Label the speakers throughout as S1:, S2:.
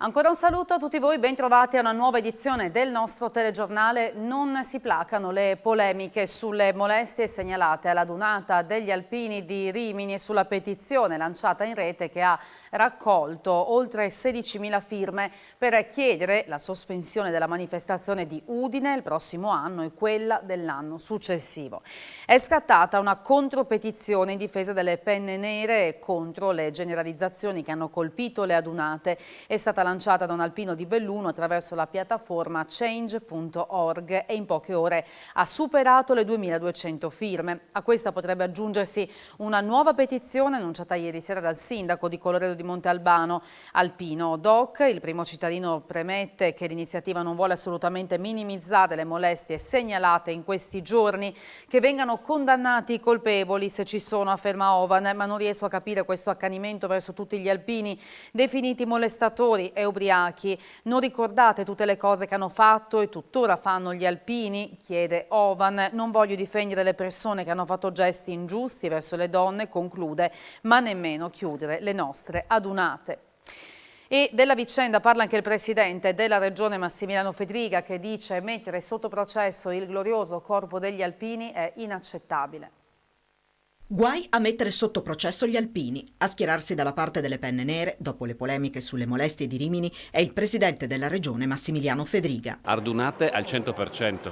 S1: Ancora un saluto a tutti voi, ben trovati a una nuova edizione del nostro telegiornale. Non si placano le polemiche sulle molestie segnalate alla Dunata degli Alpini di Rimini e sulla petizione lanciata in rete che ha raccolto oltre 16.000 firme per chiedere la sospensione della manifestazione di Udine il prossimo anno e quella dell'anno successivo. È scattata una contropetizione in difesa delle penne nere e contro le generalizzazioni che hanno colpito le adunate. È stata lanciata da un alpino di Belluno attraverso la piattaforma change.org e in poche ore ha superato le 2.200 firme. A questa potrebbe aggiungersi una nuova petizione annunciata ieri sera dal sindaco di Colloredo di Montalbano, Alpino Doc. Il primo cittadino premette che l'iniziativa non vuole assolutamente minimizzare le molestie segnalate in questi giorni, che vengano condannati i colpevoli se ci sono, afferma Ovan, ma non riesco a capire questo accanimento verso tutti gli alpini definiti molestatori e ubriachi. Non ricordate tutte le cose che hanno fatto e tuttora fanno gli alpini? Chiede Ovan. Non voglio difendere le persone che hanno fatto gesti ingiusti verso le donne, conclude, ma nemmeno chiudere le nostre adunate. E della vicenda parla anche il presidente della regione Massimiliano Fedriga, che dice: mettere sotto processo il glorioso corpo degli alpini è inaccettabile.
S2: Guai a mettere sotto processo gli alpini. A schierarsi dalla parte delle penne nere, dopo le polemiche sulle molestie di Rimini, è il presidente della regione Massimiliano Fedriga.
S3: Ardunate al 100%.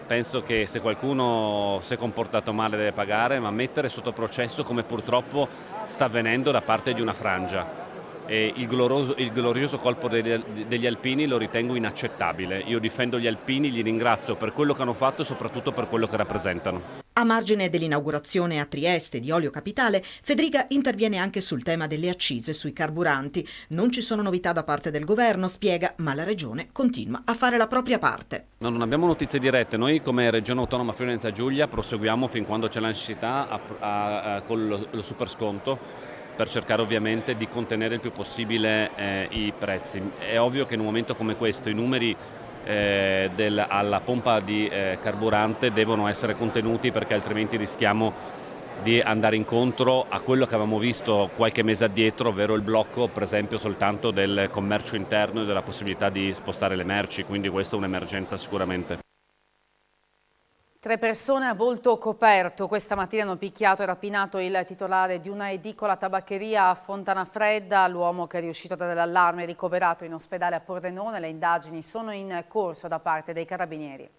S3: Penso che se qualcuno si è comportato male deve pagare, ma mettere sotto processo, come purtroppo sta avvenendo da parte di una frangia, e il glorioso colpo degli alpini lo ritengo inaccettabile. Io difendo gli alpini, li ringrazio per quello che hanno fatto e soprattutto per quello che rappresentano.
S2: A margine dell'inaugurazione a Trieste di Olio Capitale, Fedriga interviene anche sul tema delle accise sui carburanti. Non ci sono novità da parte del governo, spiega, ma la regione continua a fare la propria parte.
S3: No, non abbiamo notizie dirette. Noi come Regione Autonoma Friuli Venezia Giulia proseguiamo fin quando c'è la necessità con lo super sconto, per cercare ovviamente di contenere il più possibile i prezzi. È ovvio che in un momento come questo i numeri alla pompa di carburante devono essere contenuti, perché altrimenti rischiamo di andare incontro a quello che avevamo visto qualche mese addietro, ovvero il blocco per esempio soltanto del commercio interno e della possibilità di spostare le merci, quindi questa è un'emergenza sicuramente.
S1: 3 persone a volto coperto questa mattina hanno picchiato e rapinato il titolare di una edicola tabaccheria a Fontanafredda. L'uomo, che è riuscito a dare l'allarme, è ricoverato in ospedale a Pordenone. Le indagini sono in corso da parte dei carabinieri.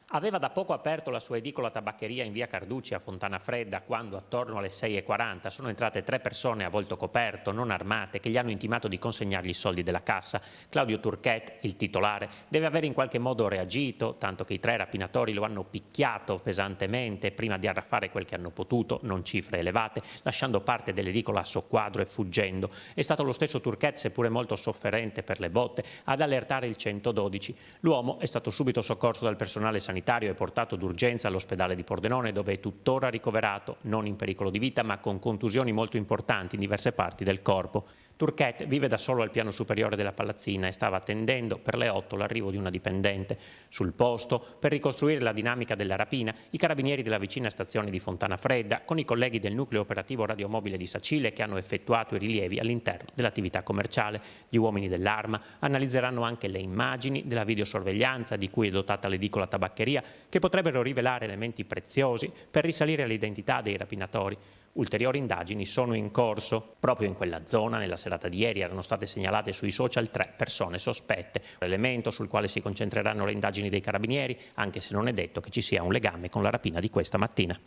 S4: Aveva da poco aperto la sua edicola tabaccheria in via Carducci a Fontanafredda quando, attorno alle 6:40, sono entrate 3 persone a volto coperto, non armate, che gli hanno intimato di consegnargli i soldi della cassa. Claudio Turchet, il titolare, deve avere in qualche modo reagito, tanto che i 3 rapinatori lo hanno picchiato pesantemente prima di arraffare quel che hanno potuto, non cifre elevate, lasciando parte dell'edicola a soqquadro e fuggendo. È stato lo stesso Turchet, seppure molto sofferente per le botte, ad allertare il 112. L'uomo è stato subito soccorso dal personale sanitario e portato d'urgenza all'ospedale di Pordenone, dove è tuttora ricoverato, non in pericolo di vita, ma con contusioni molto importanti in diverse parti del corpo. Turchet vive da solo al piano superiore della palazzina e stava attendendo per le 8 l'arrivo di una dipendente. Sul posto, per ricostruire la dinamica della rapina, i carabinieri della vicina stazione di Fontanafredda, con i colleghi del nucleo operativo radiomobile di Sacile, che hanno effettuato i rilievi all'interno dell'attività commerciale. Gli uomini dell'Arma analizzeranno anche le immagini della videosorveglianza di cui è dotata l'edicola tabaccheria, che potrebbero rivelare elementi preziosi per risalire all'identità dei rapinatori. Ulteriori indagini sono in corso. Proprio in quella zona, nella serata di ieri, erano state segnalate sui social 3 persone sospette, elemento sul quale si concentreranno le indagini dei carabinieri, anche se non è detto che ci sia un legame con la rapina di questa mattina.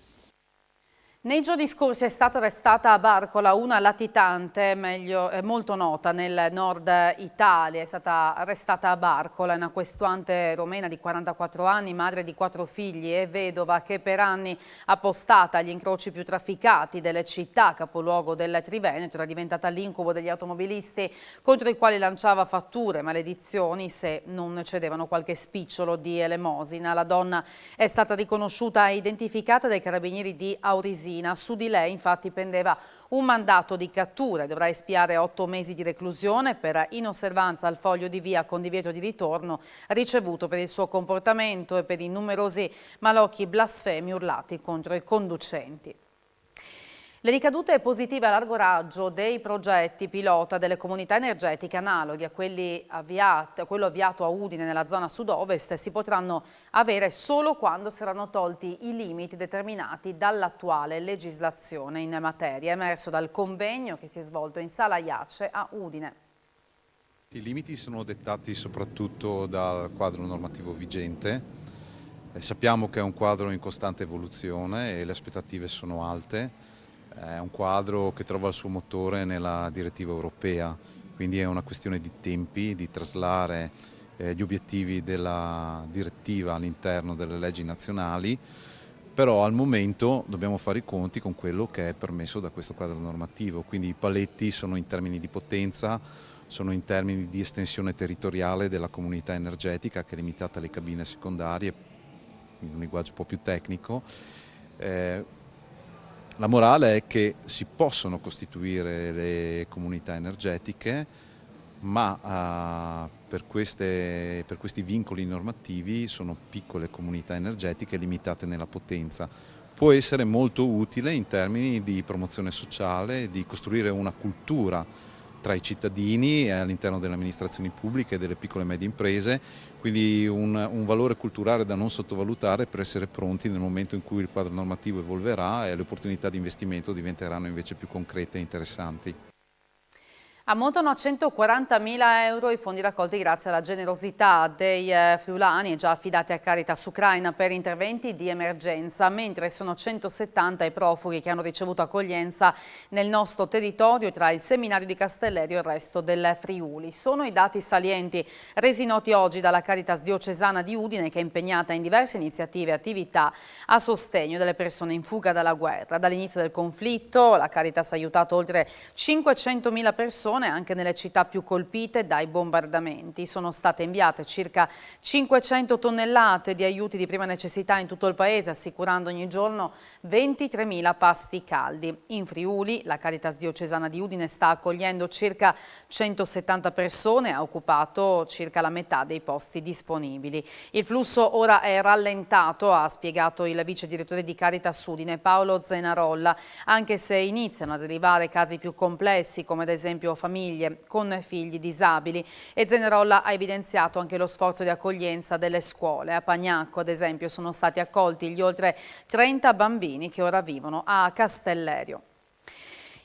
S1: Nei giorni scorsi è stata arrestata a Barcola una latitante, molto nota nel nord Italia. È stata arrestata a Barcola una questuante romena di 44 anni, madre di 4 figli e vedova, che per anni, appostata agli incroci più trafficati delle città capoluogo del Triveneto, era diventata l'incubo degli automobilisti, contro i quali lanciava fatture e maledizioni se non cedevano qualche spicciolo di elemosina. La donna è stata riconosciuta e identificata dai carabinieri di Aurisina. Su di lei infatti pendeva un mandato di cattura e dovrà espiare 8 mesi di reclusione per inosservanza al foglio di via con divieto di ritorno ricevuto per il suo comportamento e per i numerosi malocchi blasfemi urlati contro i conducenti. Le ricadute positive a largo raggio dei progetti pilota delle comunità energetiche analoghi a quello avviato a Udine nella zona sud-ovest si potranno avere solo quando saranno tolti i limiti determinati dall'attuale legislazione in materia, emerso dal convegno che si è svolto in Sala Iace a Udine.
S5: I limiti sono dettati soprattutto dal quadro normativo vigente. Sappiamo che è un quadro in costante evoluzione e le aspettative sono alte. È un quadro che trova il suo motore nella direttiva europea, quindi è una questione di tempi, di traslare gli obiettivi della direttiva all'interno delle leggi nazionali, però al momento dobbiamo fare i conti con quello che è permesso da questo quadro normativo, quindi i paletti sono in termini di potenza, sono in termini di estensione territoriale della comunità energetica che è limitata alle cabine secondarie, in un linguaggio un po' più tecnico. La morale è che si possono costituire le comunità energetiche, ma per questi vincoli normativi sono piccole comunità energetiche limitate nella potenza. Può essere molto utile in termini di promozione sociale, di costruire una cultura tra i cittadini e all'interno delle amministrazioni pubbliche e delle piccole e medie imprese, quindi un valore culturale da non sottovalutare per essere pronti nel momento in cui il quadro normativo evolverà e le opportunità di investimento diventeranno invece più concrete e interessanti.
S1: Ammontano a 140.000 euro i fondi raccolti grazie alla generosità dei friulani già affidati a Caritas Ucraina per interventi di emergenza, mentre sono 170 i profughi che hanno ricevuto accoglienza nel nostro territorio tra il seminario di Castellerio e il resto del Friuli. Sono i dati salienti resi noti oggi dalla Caritas diocesana di Udine, che è impegnata in diverse iniziative e attività a sostegno delle persone in fuga dalla guerra. Dall'inizio del conflitto la Caritas ha aiutato oltre 500.000 persone anche nelle città più colpite dai bombardamenti. Sono state inviate circa 500 tonnellate di aiuti di prima necessità in tutto il paese, assicurando ogni giorno 23.000 pasti caldi. In Friuli la Caritas diocesana di Udine sta accogliendo circa 170 persone, ha occupato circa la metà dei posti disponibili. Il flusso ora è rallentato, ha spiegato il vice direttore di Caritas Udine Paolo Zenarolla, anche se iniziano ad arrivare casi più complessi come ad esempio famiglie con figli disabili, e Zenarolla ha evidenziato anche lo sforzo di accoglienza delle scuole. A Pagnacco, ad esempio, sono stati accolti gli oltre 30 bambini che ora vivono a Castellerio.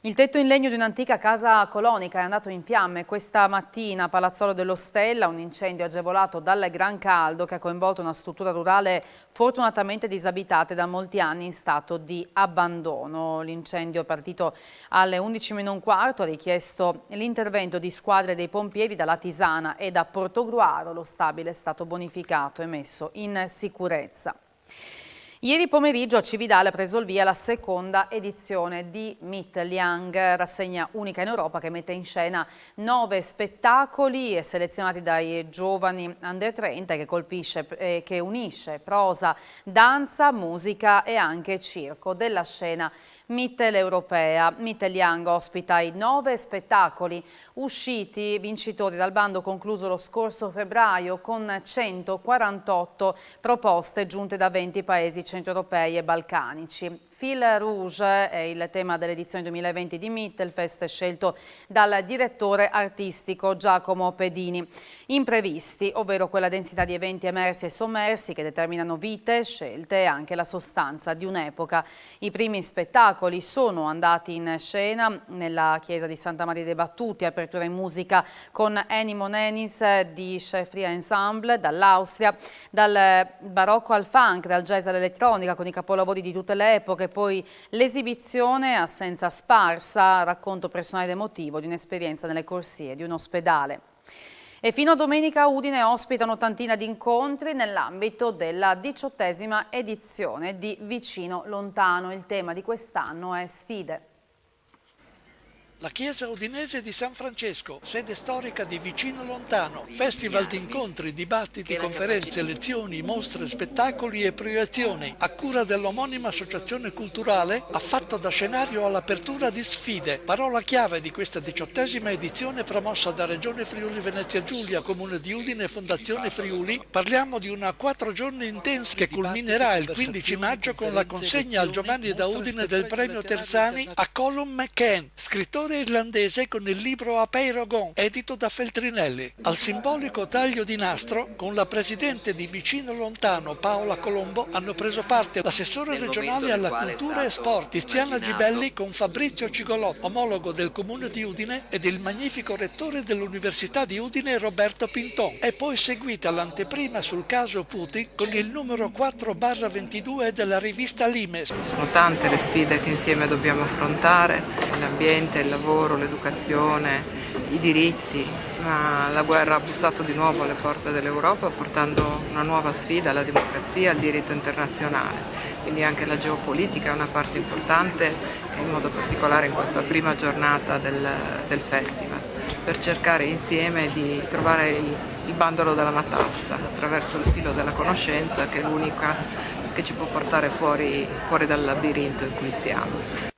S1: Il tetto in legno di un'antica casa colonica è andato in fiamme questa mattina a Palazzolo dello Stella, un incendio agevolato dal gran caldo che ha coinvolto una struttura rurale fortunatamente disabitata da molti anni in stato di abbandono. L'incendio è partito alle 11:15, ha richiesto l'intervento di squadre dei pompieri da Latisana e da Portogruaro. Lo stabile è stato bonificato e messo in sicurezza. Ieri pomeriggio a Cividale ha preso il via la seconda edizione di Meet Liang, rassegna unica in Europa che mette in scena 9 spettacoli selezionati dai giovani under 30 che unisce prosa, danza, musica e anche circo. Della scena Mittel Europea. Meet Liang ospita i 9 spettacoli usciti vincitori dal bando concluso lo scorso febbraio con 148 proposte giunte da 20 paesi centroeuropei e balcanici. Fil Rouge è il tema dell'edizione 2020 di Mittelfest, scelto dal direttore artistico Giacomo Pedini. Imprevisti, ovvero quella densità di eventi emersi e sommersi che determinano vite, scelte e anche la sostanza di un'epoca. I primi spettacoli sono andati in scena nella chiesa di Santa Maria dei Battuti, apertura in musica con Ennio Monenis di Chefria Ensemble dall'Austria, dal barocco al funk, dal jazz all'elettronica con i capolavori di tutte le epoche, poi l'esibizione Assenza sparsa, racconto personale ed emotivo di un'esperienza nelle corsie di un ospedale. E fino a domenica Udine ospita un'ottantina di incontri nell'ambito della 18ª edizione di Vicino Lontano. Il tema di quest'anno è sfide.
S6: La chiesa udinese di San Francesco, sede storica di Vicino Lontano, festival di incontri, dibattiti, conferenze, lezioni, mostre, spettacoli e proiezioni, a cura dell'omonima associazione culturale, ha fatto da scenario all'apertura di Sfide, parola chiave di questa 18ª edizione promossa da Regione Friuli Venezia Giulia, Comune di Udine e Fondazione Friuli. Parliamo di una 4 giorni intensa che culminerà il 15 maggio con la consegna al Giovanni da Udine del premio Terzani a Colum McCann, scrittore irlandese con il libro A Peirogon, edito da Feltrinelli. Al simbolico taglio di nastro, con la presidente di Vicino Lontano Paola Colombo, hanno preso parte l'assessore regionale alla cultura e sport Tiziana Gibelli con Fabrizio Cigolotto, omologo del comune di Udine, ed il magnifico rettore dell'Università di Udine Roberto Pinton. È poi seguita l'anteprima sul caso Putin con il numero 4/22 della rivista Limes.
S7: Sono tante le sfide che insieme dobbiamo affrontare, l'ambiente, il lavoro, l'educazione, i diritti, ma la guerra ha bussato di nuovo alle porte dell'Europa portando una nuova sfida alla democrazia, al diritto internazionale. Quindi anche la geopolitica è una parte importante, in modo particolare in questa prima giornata del festival, per cercare insieme di trovare il bandolo della matassa attraverso il filo della conoscenza, che è l'unica che ci può portare fuori dal labirinto in cui siamo.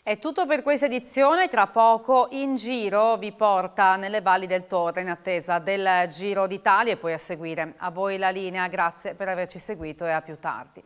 S1: È tutto per questa edizione, tra poco In Giro vi porta nelle valli del Torre in attesa del Giro d'Italia e poi a seguire. A voi la linea, grazie per averci seguito e a più tardi.